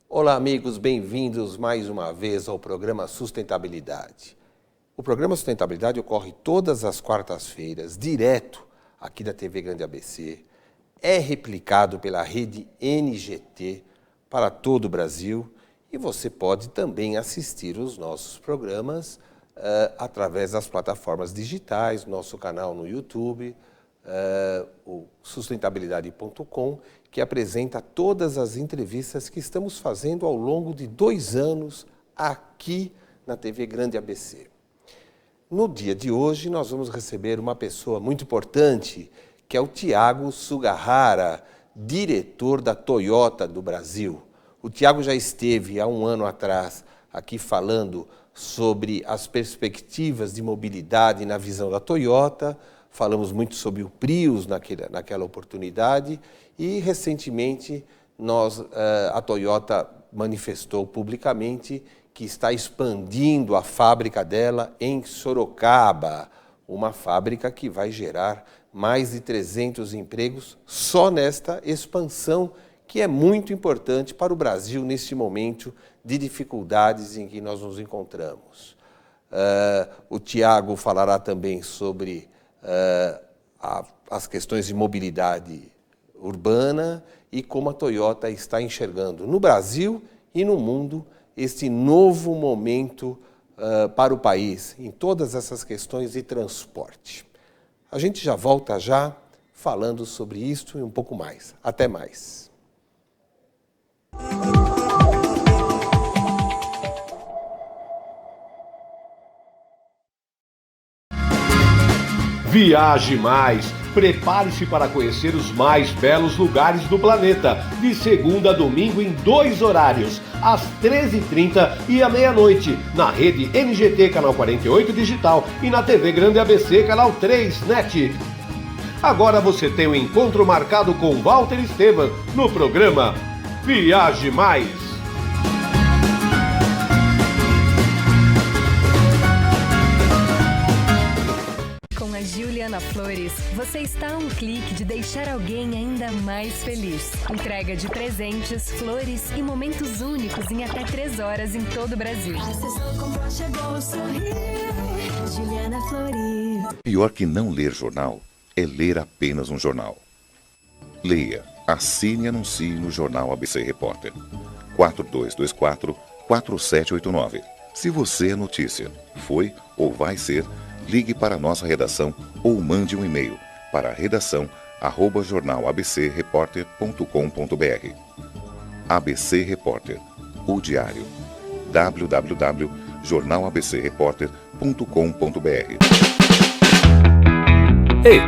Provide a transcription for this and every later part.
Olá, amigos, bem-vindos mais uma vez ao programa Sustentabilidade. O programa Sustentabilidade ocorre todas as quartas-feiras, direto aqui da TV Grande ABC. É replicado pela rede NGT para todo o Brasil e você pode também assistir os nossos programas através das plataformas digitais, nosso canal no YouTube, o sustentabilidade.com, que apresenta todas as entrevistas que estamos fazendo ao longo de 2 anos aqui na TV Grande ABC. No dia de hoje, nós vamos receber uma pessoa muito importante, que é o Thiago Sugahara, diretor da Toyota do Brasil. O Thiago já esteve há 1 ano atrás aqui falando sobre as perspectivas de mobilidade na visão da Toyota. Falamos muito sobre o Prius naquela oportunidade e, recentemente, a Toyota manifestou publicamente que está expandindo a fábrica dela em Sorocaba, uma fábrica que vai gerar mais de 300 empregos só nesta expansão, que é muito importante para o Brasil neste momento de dificuldades em que nós nos encontramos. O Thiago falará também sobre as questões de mobilidade urbana e como a Toyota está enxergando no Brasil e no mundo este novo momento para o país, em todas essas questões de transporte. A gente já volta falando sobre isso e um pouco mais. Até mais. Viaje mais! Prepare-se para conhecer os mais belos lugares do planeta, de segunda a domingo em 2 horários, às 13h30 e à meia-noite, na rede NGT Canal 48 Digital e na TV Grande ABC Canal 3 NET. Agora você tem um encontro marcado com Walter Esteban no programa Viaje Mais! Juliana Flores, você está a um clique de deixar alguém ainda mais feliz. Entrega de presentes, flores e momentos únicos em até 3 horas em todo o Brasil. Juliana Flores. Pior que não ler jornal é ler apenas um jornal. Leia, assine e anuncie no Jornal ABC Repórter. 4224-4789. Se você é notícia, foi ou vai ser, ligue para a nossa redação ou mande um e-mail para redação@jornalabcreporter.com.br. ABC Repórter, o diário. www.jornalabcreporter.com.br. Ei,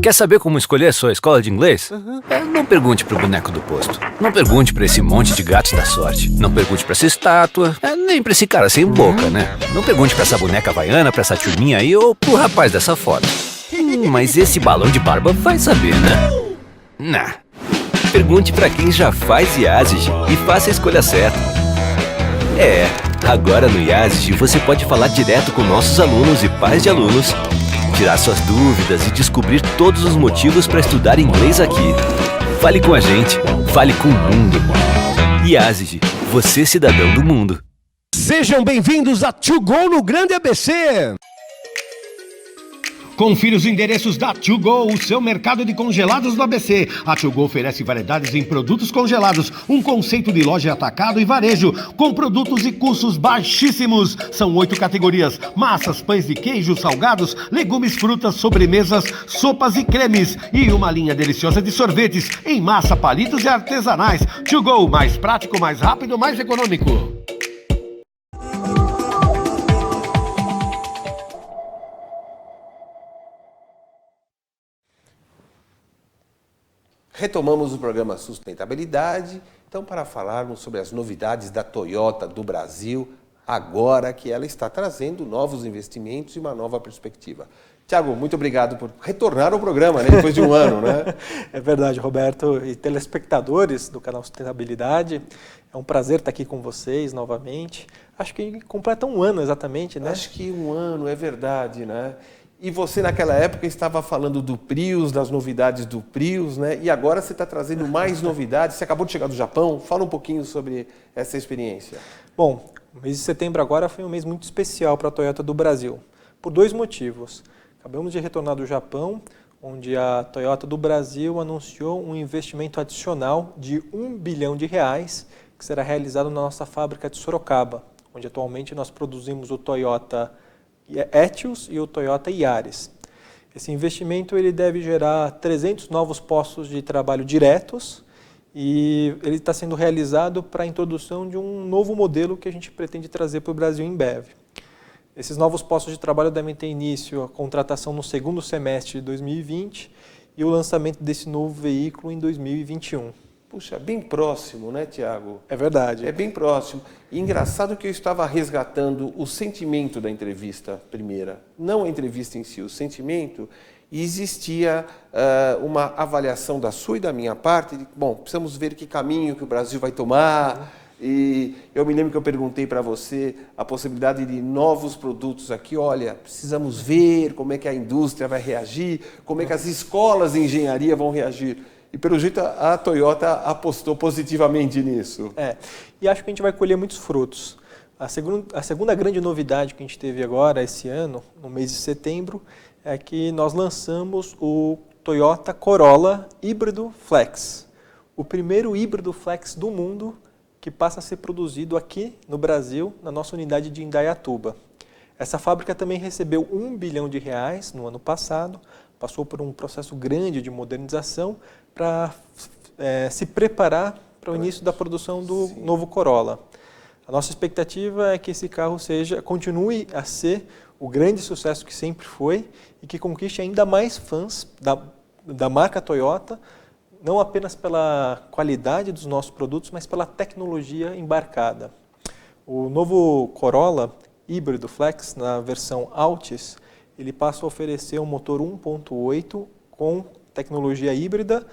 quer saber como escolher a sua escola de inglês? Não pergunte pro boneco do posto. Não pergunte pra esse monte de gatos da sorte. Não pergunte pra essa estátua. Nem pra esse cara sem boca, né? Não pergunte pra essa boneca havaiana, pra essa turminha aí ou pro rapaz dessa foto. Mas esse balão de barba vai saber, né? Nah. Pergunte pra quem já faz IASIG e faça a escolha certa. Agora no IASIG você pode falar direto com nossos alunos e pais de alunos, tirar suas dúvidas e descobrir todos os motivos para estudar inglês aqui. Fale com a gente, fale com o mundo. IASIG, você cidadão do mundo. Sejam bem-vindos a To Go no Grande ABC! Confira os endereços da To Go, o seu mercado de congelados do ABC. A To Go oferece variedades em produtos congelados, um conceito de loja atacado e varejo, com produtos e custos baixíssimos. São 8 categorias: massas, pães de queijo, salgados, legumes, frutas, sobremesas, sopas e cremes. E uma linha deliciosa de sorvetes em massa, palitos e artesanais. To Go, mais prático, mais rápido, mais econômico. Retomamos o programa Sustentabilidade, então para falarmos sobre as novidades da Toyota do Brasil, agora que ela está trazendo novos investimentos e uma nova perspectiva. Thiago, muito obrigado por retornar ao programa, né, depois de 1 ano, né? É verdade, Roberto, e telespectadores do canal Sustentabilidade, é um prazer estar aqui com vocês novamente. Acho que completa 1 ano exatamente, né? Acho que 1 ano, é verdade, né? E você, naquela época, estava falando do Prius, das novidades do Prius, né? E agora você está trazendo mais novidades. Você acabou de chegar do Japão. Fala um pouquinho sobre essa experiência. Bom, o mês de setembro agora foi um mês muito especial para a Toyota do Brasil, por 2 motivos. Acabamos de retornar do Japão, onde a Toyota do Brasil anunciou um investimento adicional de R$1 bilhão, que será realizado na nossa fábrica de Sorocaba, onde atualmente nós produzimos o Toyota Etios e o Toyota Yaris. Esse investimento ele deve gerar 300 novos postos de trabalho diretos e ele está sendo realizado para a introdução de um novo modelo que a gente pretende trazer para o Brasil em breve. Esses novos postos de trabalho devem ter início a contratação no segundo semestre de 2020 e o lançamento desse novo veículo em 2021. Puxa, bem próximo, né, Tiago? É verdade. É bem próximo. E engraçado que eu estava resgatando o sentimento da entrevista primeira, não a entrevista em si, o sentimento, e existia uma avaliação da sua e da minha parte, de, bom, precisamos ver que caminho que o Brasil vai tomar, e eu me lembro que eu perguntei para você a possibilidade de novos produtos aqui, olha, precisamos ver como é que a indústria vai reagir, como é que as escolas de engenharia vão reagir. E, pelo jeito, a Toyota apostou positivamente nisso. E acho que a gente vai colher muitos frutos. A segunda grande novidade que a gente teve agora, esse ano, no mês de setembro, é que nós lançamos o Toyota Corolla Híbrido Flex. O primeiro híbrido flex do mundo que passa a ser produzido aqui no Brasil, na nossa unidade de Indaiatuba. Essa fábrica também recebeu R$1 bilhão no ano passado, passou por um processo grande de modernização para se preparar para o início da produção do novo Corolla. A nossa expectativa é que esse carro continue a ser o grande sucesso que sempre foi e que conquiste ainda mais fãs da marca Toyota, não apenas pela qualidade dos nossos produtos, mas pela tecnologia embarcada. O novo Corolla híbrido flex, na versão Altis, ele passa a oferecer um motor 1.8 com tecnologia híbrida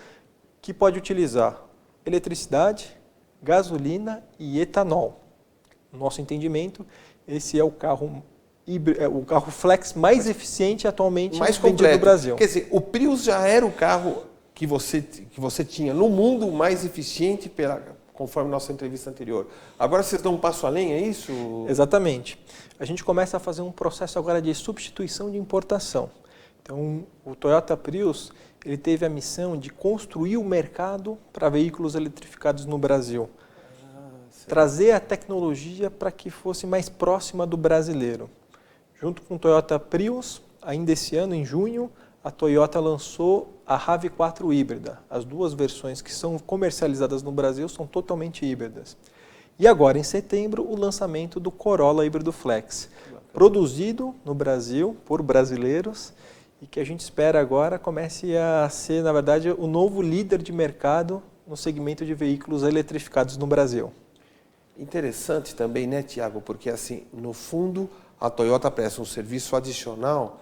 que pode utilizar eletricidade, gasolina e etanol. No nosso entendimento, esse é o carro flex mais eficiente atualmente vendido no Brasil. Quer dizer, o Prius já era o carro que você tinha no mundo mais eficiente, conforme nossa entrevista anterior. Agora vocês dão um passo além, é isso? Exatamente. A gente começa a fazer um processo agora de substituição de importação. Então, o Toyota Prius ele teve a missão de construir o mercado para veículos eletrificados no Brasil. Trazer a tecnologia para que fosse mais próxima do brasileiro. Junto com o Toyota Prius, ainda esse ano, em junho, a Toyota lançou a RAV4 híbrida. As 2 versões que são comercializadas no Brasil são totalmente híbridas. E agora, em setembro, o lançamento do Corolla Híbrido Flex, produzido no Brasil por brasileiros e que a gente espera agora comece a ser, na verdade, o novo líder de mercado no segmento de veículos eletrificados no Brasil. Interessante também, né, Tiago? Porque, assim, no fundo, a Toyota presta um serviço adicional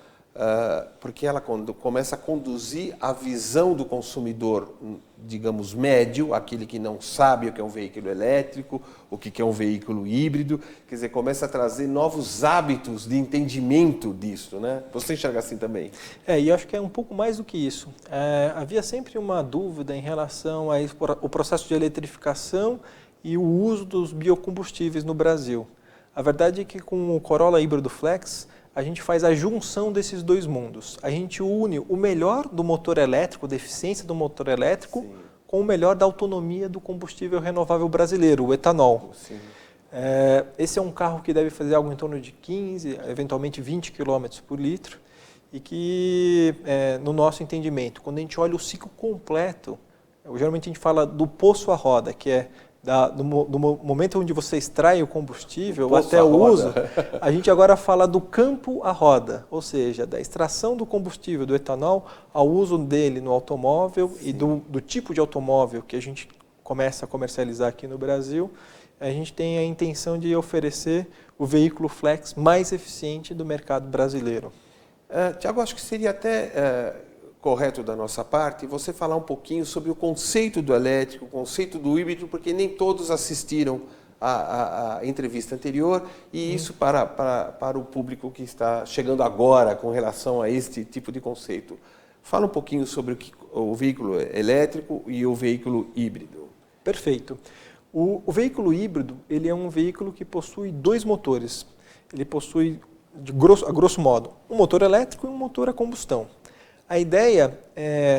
porque ela começa a conduzir a visão do consumidor, digamos, médio, aquele que não sabe o que é um veículo elétrico, o que é um veículo híbrido, quer dizer, começa a trazer novos hábitos de entendimento disso, né? Você enxerga assim também? E acho que é um pouco mais do que isso. Havia sempre uma dúvida em relação ao processo de eletrificação e o uso dos biocombustíveis no Brasil. A verdade é que com o Corolla Híbrido Flex, a gente faz a junção desses 2 mundos. A gente une o melhor do motor elétrico, da eficiência do motor elétrico, sim, com o melhor da autonomia do combustível renovável brasileiro, o etanol. Sim. Esse é um carro que deve fazer algo em torno de 15, eventualmente 20 km por litro, e que, no nosso entendimento, quando a gente olha o ciclo completo, geralmente a gente fala do poço à roda, que é do momento onde você extrai o combustível até o uso, a gente agora fala do campo à roda, ou seja, da extração do combustível, do etanol, ao uso dele no automóvel, sim, e do tipo de automóvel que a gente começa a comercializar aqui no Brasil. A gente tem a intenção de oferecer o veículo flex mais eficiente do mercado brasileiro. Tiago, acho que seria até correto da nossa parte você falar um pouquinho sobre o conceito do elétrico, o conceito do híbrido, porque nem todos assistiram a entrevista anterior e isso para o público que está chegando agora com relação a este tipo de conceito. Fala um pouquinho sobre o veículo elétrico e o veículo híbrido. Perfeito. O veículo híbrido ele é um veículo que possui 2 motores. Ele possui, a grosso modo, um motor elétrico e um motor a combustão. A ideia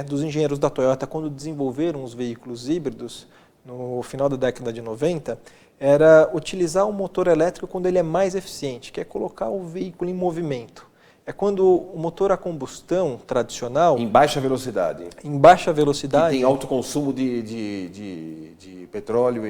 dos engenheiros da Toyota, quando desenvolveram os veículos híbridos, no final da década de 90, era utilizar o motor elétrico quando ele é mais eficiente, que é colocar o veículo em movimento. É quando o motor a combustão tradicional... Em baixa velocidade. Em baixa velocidade. Que tem alto consumo de petróleo,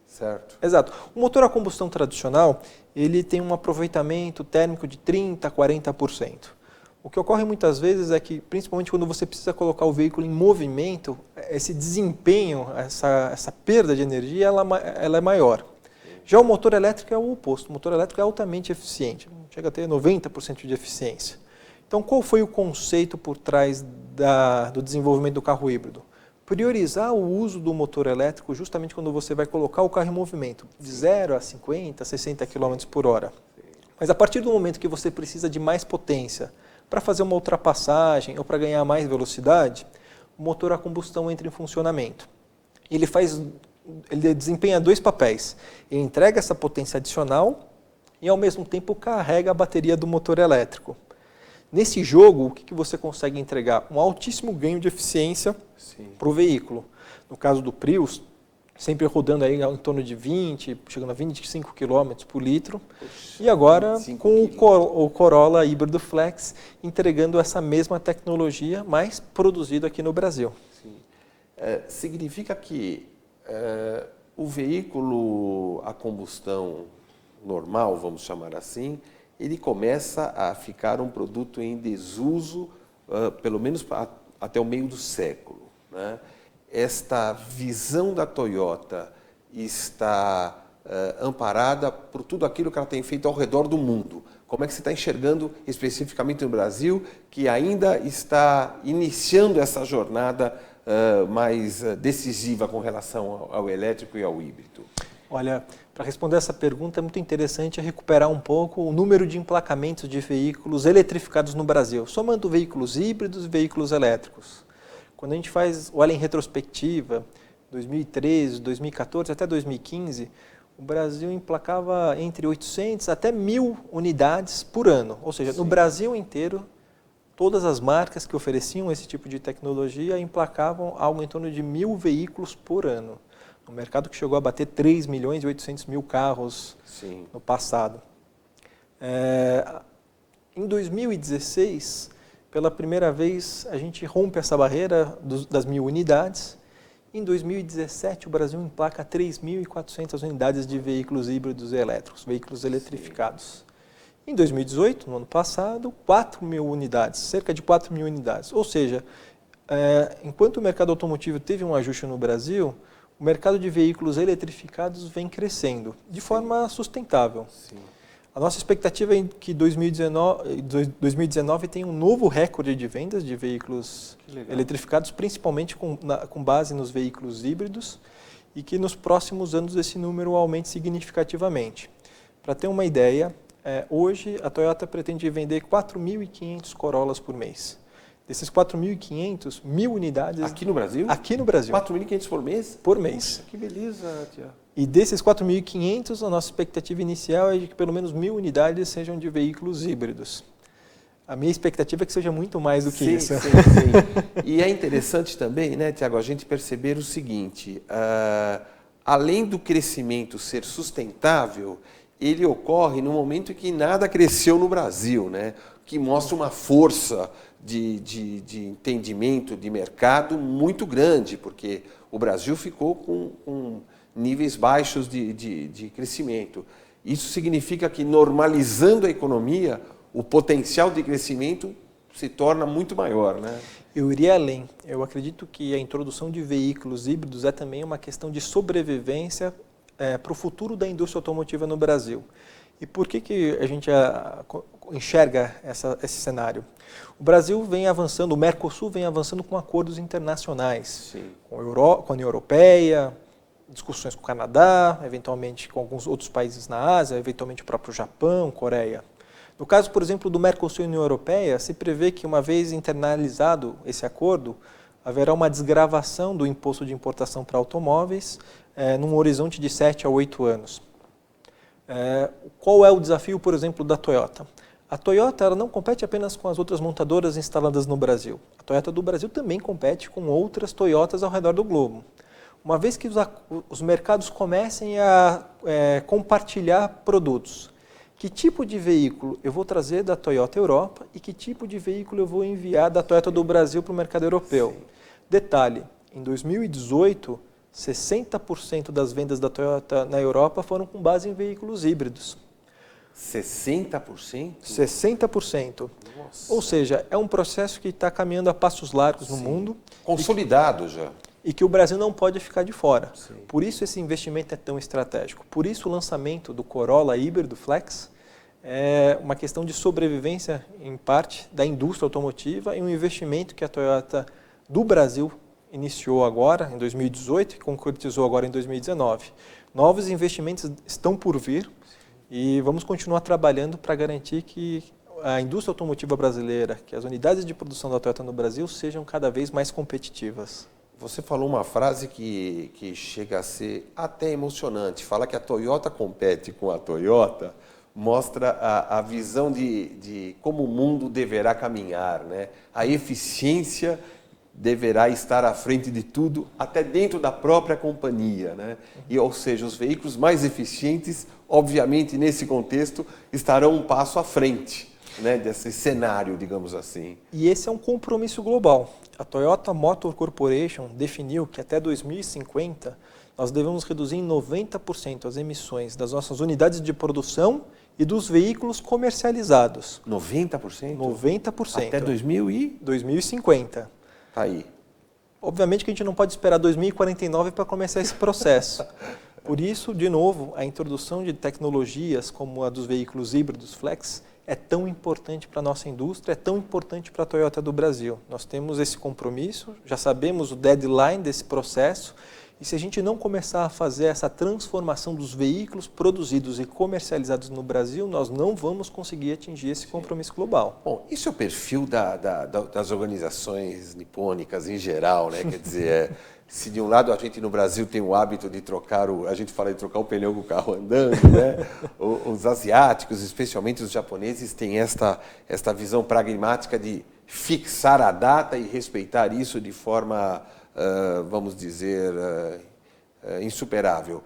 certo? Exato. O motor a combustão tradicional, ele tem um aproveitamento térmico de 30% a 40%. O que ocorre muitas vezes é que, principalmente quando você precisa colocar o veículo em movimento, esse desempenho, essa perda de energia, ela é maior. Já o motor elétrico é o oposto. O motor elétrico é altamente eficiente, chega a ter 90% de eficiência. Então, qual foi o conceito por trás do desenvolvimento do carro híbrido? Priorizar o uso do motor elétrico justamente quando você vai colocar o carro em movimento, de 0 a 50, 60 km por hora. Mas a partir do momento que você precisa de mais potência para fazer uma ultrapassagem ou para ganhar mais velocidade, o motor a combustão entra em funcionamento. Ele desempenha 2 papéis. Ele entrega essa potência adicional e, ao mesmo tempo, carrega a bateria do motor elétrico. Nesse jogo, o que você consegue entregar? Um altíssimo ganho de eficiência para o veículo. No caso do Prius, sempre rodando aí em torno de 20, chegando a 25 km por litro. E agora com o Corolla híbrido Flex, entregando essa mesma tecnologia, mas produzido aqui no Brasil. Sim. Significa que o veículo a combustão normal, vamos chamar assim, ele começa a ficar um produto em desuso, pelo menos até o meio do século, né? Esta visão da Toyota está amparada por tudo aquilo que ela tem feito ao redor do mundo. Como é que você está enxergando especificamente no Brasil, que ainda está iniciando essa jornada mais decisiva com relação ao elétrico e ao híbrido? Olha, para responder essa pergunta é muito interessante recuperar um pouco o número de emplacamentos de veículos eletrificados no Brasil, somando veículos híbridos e veículos elétricos. Quando a gente olha em retrospectiva, 2013, 2014 até 2015, o Brasil emplacava entre 800 até 1.000 unidades por ano. Ou seja, no Brasil inteiro, todas as marcas que ofereciam esse tipo de tecnologia emplacavam algo em torno de 1.000 veículos por ano. Um mercado que chegou a bater 3 milhões e 800 mil carros no passado. Em 2016... pela primeira vez, a gente rompe essa barreira das 1.000 unidades. Em 2017, o Brasil emplaca 3.400 unidades de veículos híbridos e elétricos, veículos eletrificados. Em 2018, no ano passado, 4.000 unidades, cerca de 4.000 unidades. Ou seja, enquanto o mercado automotivo teve um ajuste no Brasil, o mercado de veículos eletrificados vem crescendo de forma sustentável. Sim. A nossa expectativa é que 2019 tenha um novo recorde de vendas de veículos eletrificados, principalmente com base nos veículos híbridos, e que nos próximos anos esse número aumente significativamente. Para ter uma ideia, hoje a Toyota pretende vender 4.500 Corollas por mês. Desses 4.500, 1.000 unidades... Aqui no Brasil? Aqui no Brasil. 4.500 por mês? Por mês. Poxa, que beleza, tia. E desses 4.500, a nossa expectativa inicial é de que pelo menos 1.000 unidades sejam de veículos híbridos. A minha expectativa é que seja muito mais do que isso. Sim. E é interessante também, né, Tiago, a gente perceber o seguinte, além do crescimento ser sustentável, ele ocorre no momento em que nada cresceu no Brasil, né, que mostra uma força de entendimento de mercado muito grande, porque o Brasil ficou com níveis baixos de crescimento. Isso significa que, normalizando a economia, o potencial de crescimento se torna muito maior, né? Eu iria além. Eu acredito que a introdução de veículos híbridos é também uma questão de sobrevivência para o futuro da indústria automotiva no Brasil. E por que a gente enxerga esse cenário? O Brasil vem avançando, o Mercosul vem avançando com acordos internacionais, com a União Europeia, discussões com o Canadá, eventualmente com alguns outros países na Ásia, eventualmente o próprio Japão, Coreia. No caso, por exemplo, do Mercosul e União Europeia, se prevê que, uma vez internalizado esse acordo, haverá uma desgravação do imposto de importação para automóveis num horizonte de 7 a 8 anos. Qual é o desafio, por exemplo, da Toyota? A Toyota ela não compete apenas com as outras montadoras instaladas no Brasil. A Toyota do Brasil também compete com outras Toyotas ao redor do globo. Uma vez que os mercados comecem a compartilhar produtos, que tipo de veículo eu vou trazer da Toyota Europa e que tipo de veículo eu vou enviar da Toyota do Brasil para o mercado europeu? Sim. Detalhe, em 2018, 60% das vendas da Toyota na Europa foram com base em veículos híbridos. 60%? 60%. Nossa. Ou seja, é um processo que está caminhando a passos largos no mundo. Consolidado já. E que o Brasil não pode ficar de fora. Sim. Por isso esse investimento é tão estratégico. Por isso o lançamento do Corolla híbrido Flex é uma questão de sobrevivência, em parte, da indústria automotiva e um investimento que a Toyota do Brasil iniciou agora, em 2018, e concretizou agora em 2019. Novos investimentos estão por vir. E vamos continuar trabalhando para garantir que a indústria automotiva brasileira, que as unidades de produção da Toyota no Brasil sejam cada vez mais competitivas. Você falou uma frase que chega a ser até emocionante. Fala que a Toyota compete com a Toyota, mostra a visão de como o mundo deverá caminhar, né? A eficiência deverá estar à frente de tudo, até dentro da própria companhia, né? E, ou seja, os veículos mais eficientes, obviamente, nesse contexto, estarão um passo à frente, né, desse cenário, digamos assim. E esse é um compromisso global. A Toyota Motor Corporation definiu que até 2050 nós devemos reduzir em 90% as emissões das nossas unidades de produção e dos veículos comercializados. 90%? 90%. Até 2050. Tá aí. Obviamente que a gente não pode esperar 2049 para começar esse processo. Por isso, de novo, a introdução de tecnologias como a dos veículos híbridos Flex é tão importante para a nossa indústria, é tão importante para a Toyota do Brasil. Nós temos esse compromisso, já sabemos o deadline desse processo, e se a gente não começar a fazer essa transformação dos veículos produzidos e comercializados no Brasil, nós não vamos conseguir atingir esse compromisso global. Bom, isso é o perfil das organizações nipônicas em geral, né? Quer dizer, se de um lado a gente no Brasil tem o hábito de trocar a gente fala de trocar o pneu com o carro andando, né? Os asiáticos, especialmente os japoneses, têm esta visão pragmática de fixar a data e respeitar isso de forma vamos dizer, insuperável.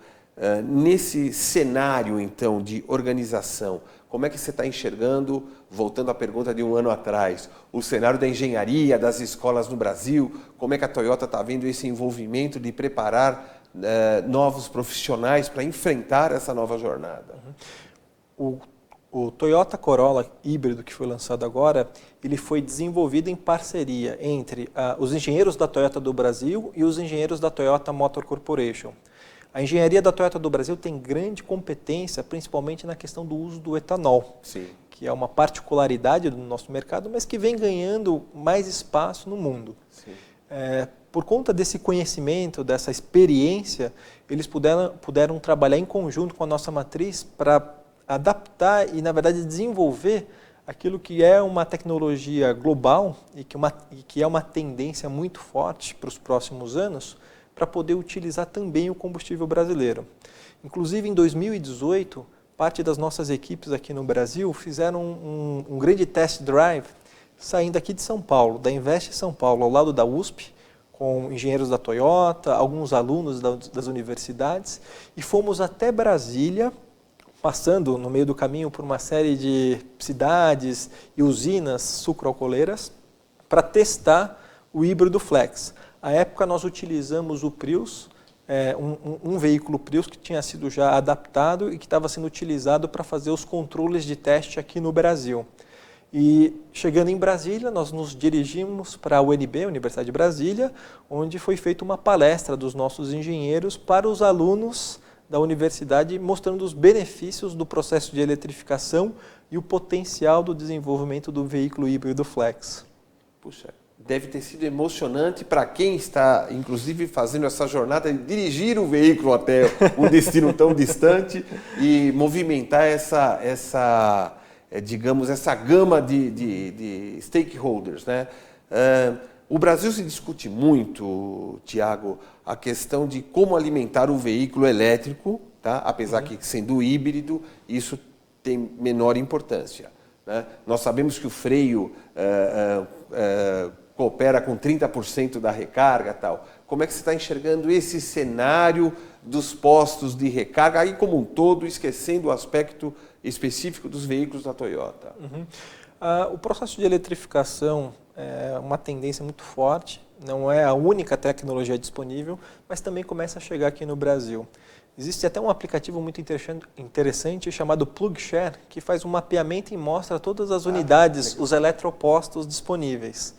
Nesse cenário, então, de organização, como é que você está enxergando, voltando à pergunta de um ano atrás, o cenário da engenharia, das escolas no Brasil, como é que a Toyota está vendo esse envolvimento de preparar novos profissionais para enfrentar essa nova jornada? O Toyota Corolla híbrido que foi lançado agora, ele foi desenvolvido em parceria entre os engenheiros da Toyota do Brasil e os engenheiros da Toyota Motor Corporation. A engenharia da Toyota do Brasil tem grande competência, principalmente na questão do uso do etanol, Sim. que é uma particularidade do nosso mercado, mas que vem ganhando mais espaço no mundo. Sim. Por conta desse conhecimento, dessa experiência, eles puderam trabalhar em conjunto com a nossa matriz para adaptar e, na verdade, desenvolver aquilo que é uma tecnologia global e que é uma tendência muito forte para os próximos anos, para poder utilizar também o combustível brasileiro. Inclusive, em 2018, parte das nossas equipes aqui no Brasil fizeram um grande test drive saindo aqui de São Paulo, da Invest São Paulo, ao lado da USP, com engenheiros da Toyota, alguns alunos das universidades, e fomos até Brasília, passando no meio do caminho por uma série de cidades e usinas sucroalcooleiras para testar o híbrido Flex. À época nós utilizamos o Prius, um veículo Prius que tinha sido já adaptado e que estava sendo utilizado para fazer os controles de teste aqui no Brasil. E chegando em Brasília, nós nos dirigimos para a UNB, Universidade de Brasília, onde foi feita uma palestra dos nossos engenheiros para os alunos da universidade, mostrando os benefícios do processo de eletrificação e o potencial do desenvolvimento do veículo híbrido Flex. Puxa, deve ter sido emocionante para quem está, inclusive, fazendo essa jornada de dirigir o veículo até um destino tão distante e movimentar essa gama de stakeholders, né? O Brasil se discute muito, Tiago, a questão de como alimentar o veículo elétrico, tá? Apesar que, sendo híbrido, isso tem menor importância, né? Nós sabemos que o freio coopera com 30% da recarga e tal. Como é que você está enxergando esse cenário dos postos de recarga, aí como um todo, esquecendo o aspecto específico dos veículos da Toyota? O processo de eletrificação é uma tendência muito forte, não é a única tecnologia disponível, mas também começa a chegar aqui no Brasil. Existe até um aplicativo muito interessante chamado PlugShare, que faz um mapeamento e mostra todas as unidades, os eletropostos disponíveis.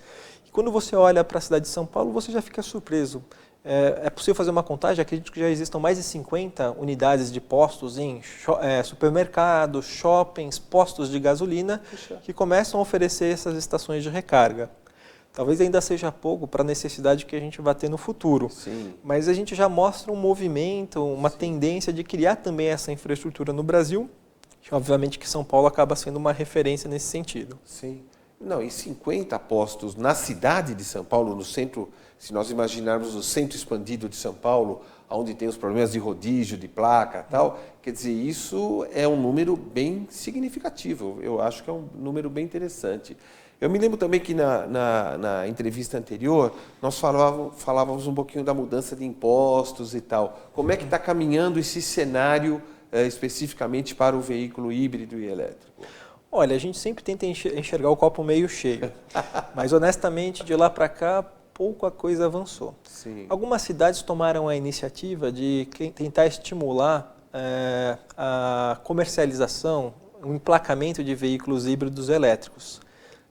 E quando você olha para a cidade de São Paulo, você já fica surpreso. É possível fazer uma contagem, acredito que já existam mais de 50 unidades de postos em supermercados, shoppings, postos de gasolina, que começam a oferecer essas estações de recarga. Talvez ainda seja pouco para a necessidade que a gente vai ter no futuro. Sim. Mas a gente já mostra um movimento, uma tendência de criar também essa infraestrutura no Brasil. E obviamente que São Paulo acaba sendo uma referência nesse sentido. Sim. Não, e 50 postos na cidade de São Paulo, no centro, se nós imaginarmos o centro expandido de São Paulo, onde tem os problemas de rodízio, de placa e tal, quer dizer, isso é um número bem significativo. Eu acho que é um número bem interessante. Eu me lembro também que na entrevista anterior, nós falávamos um pouquinho da mudança de impostos e tal. Como é que está caminhando esse cenário especificamente para o veículo híbrido e elétrico? Olha, a gente sempre tenta enxergar o copo meio cheio, mas honestamente, de lá para cá, pouca coisa avançou. Sim. Algumas cidades tomaram a iniciativa de tentar estimular a comercialização, o emplacamento de veículos híbridos elétricos.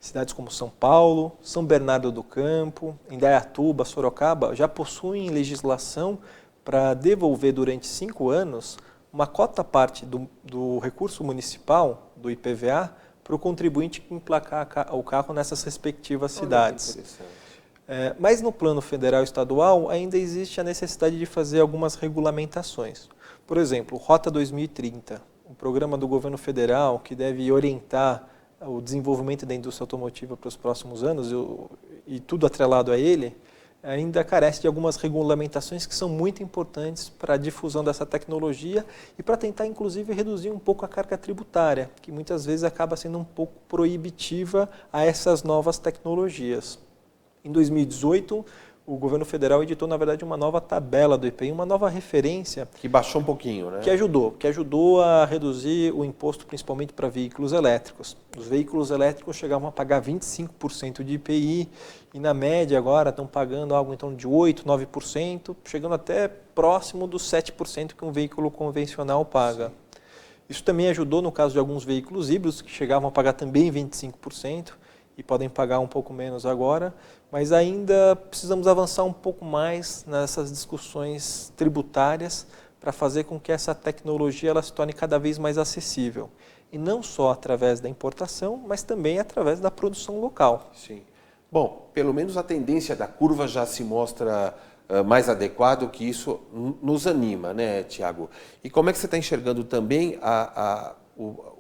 Cidades como São Paulo, São Bernardo do Campo, Indaiatuba, Sorocaba já possuem legislação para devolver durante 5 anos uma cota-parte do recurso municipal, do IPVA, para o contribuinte emplacar o carro nessas respectivas cidades. Mas no plano federal e estadual ainda existe a necessidade de fazer algumas regulamentações. Por exemplo, Rota 2030, um programa do governo federal que deve orientar o desenvolvimento da indústria automotiva para os próximos anos e tudo atrelado a ele, ainda carece de algumas regulamentações que são muito importantes para a difusão dessa tecnologia e para tentar, inclusive, reduzir um pouco a carga tributária, que muitas vezes acaba sendo um pouco proibitiva a essas novas tecnologias. Em 2018, o governo federal editou, na verdade, uma nova tabela do IPI, uma nova referência. Que baixou um pouquinho, né? Que ajudou a reduzir o imposto, principalmente para veículos elétricos. Os veículos elétricos chegavam a pagar 25% de IPI e, na média, agora estão pagando algo em torno de 8%, 9%, chegando até próximo dos 7% que um veículo convencional paga. Sim. Isso também ajudou no caso de alguns veículos híbridos, que chegavam a pagar também 25%. E podem pagar um pouco menos agora, mas ainda precisamos avançar um pouco mais nessas discussões tributárias para fazer com que essa tecnologia ela se torne cada vez mais acessível. E não só através da importação, mas também através da produção local. Sim. Bom, pelo menos a tendência da curva já se mostra mais adequado, que isso nos anima, né, Tiago? E como é que você está enxergando também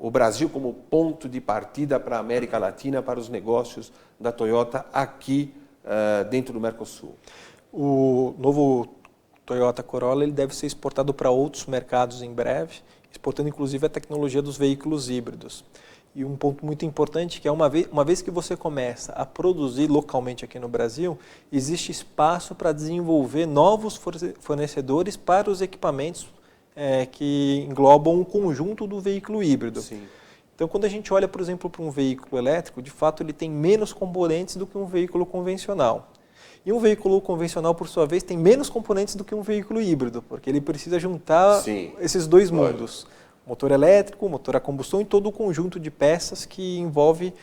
o Brasil como ponto de partida para a América Latina, para os negócios da Toyota aqui dentro do Mercosul? O novo Toyota Corolla ele deve ser exportado para outros mercados em breve, exportando inclusive a tecnologia dos veículos híbridos. E um ponto muito importante que é uma vez que você começa a produzir localmente aqui no Brasil, existe espaço para desenvolver novos fornecedores para os equipamentos que englobam um conjunto do veículo híbrido. Sim. Então, quando a gente olha, por exemplo, para um veículo elétrico, de fato ele tem menos componentes do que um veículo convencional. E um veículo convencional, por sua vez, tem menos componentes do que um veículo híbrido, porque ele precisa juntar esses dois mundos. Motor elétrico, motor a combustão e todo o conjunto de peças que envolve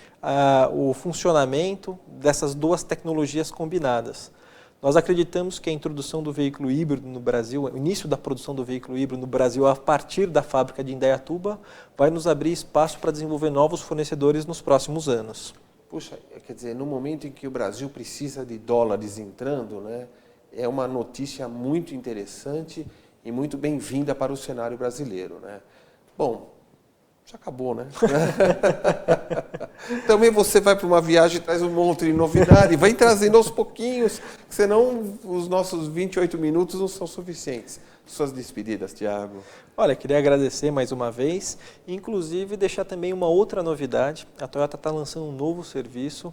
o funcionamento dessas duas tecnologias combinadas. Nós acreditamos que a introdução do veículo híbrido no Brasil, o início da produção do veículo híbrido no Brasil a partir da fábrica de Indaiatuba, vai nos abrir espaço para desenvolver novos fornecedores nos próximos anos. Puxa, quer dizer, no momento em que o Brasil precisa de dólares entrando, né, é uma notícia muito interessante e muito bem-vinda para o cenário brasileiro, né? Bom, já acabou, né? Também você vai para uma viagem e traz um monte de novidade, vai trazendo aos pouquinhos, senão os nossos 28 minutos não são suficientes. Suas despedidas, Thiago. Olha, queria agradecer mais uma vez, inclusive deixar também uma outra novidade. A Toyota está lançando um novo serviço,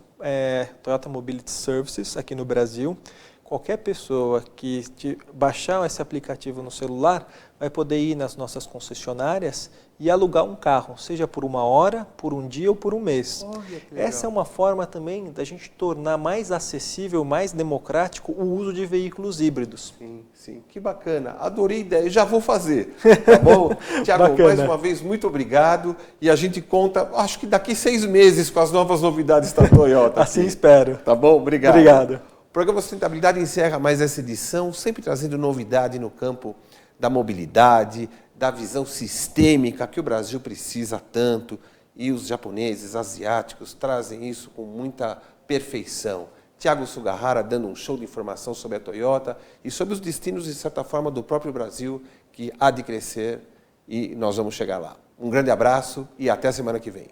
Toyota Mobility Services, aqui no Brasil. Qualquer pessoa que baixar esse aplicativo no celular vai poder ir nas nossas concessionárias e alugar um carro, seja por 1 hora, por um dia ou por um mês. Essa é uma forma também da gente tornar mais acessível, mais democrático o uso de veículos híbridos. Sim, sim. Que bacana. Adorei a ideia. Já vou fazer. Tá bom? Thiago, mais uma vez, muito obrigado. E a gente conta, acho que daqui 6 meses, com as novas novidades da Toyota. Assim espero. Tá bom? Obrigado. Obrigado. O programa Sustentabilidade encerra mais essa edição, sempre trazendo novidade no campo da mobilidade, da visão sistêmica que o Brasil precisa tanto, e os japoneses, asiáticos, trazem isso com muita perfeição. Thiago Sugahara dando um show de informação sobre a Toyota e sobre os destinos, de certa forma, do próprio Brasil, que há de crescer e nós vamos chegar lá. Um grande abraço e até a semana que vem.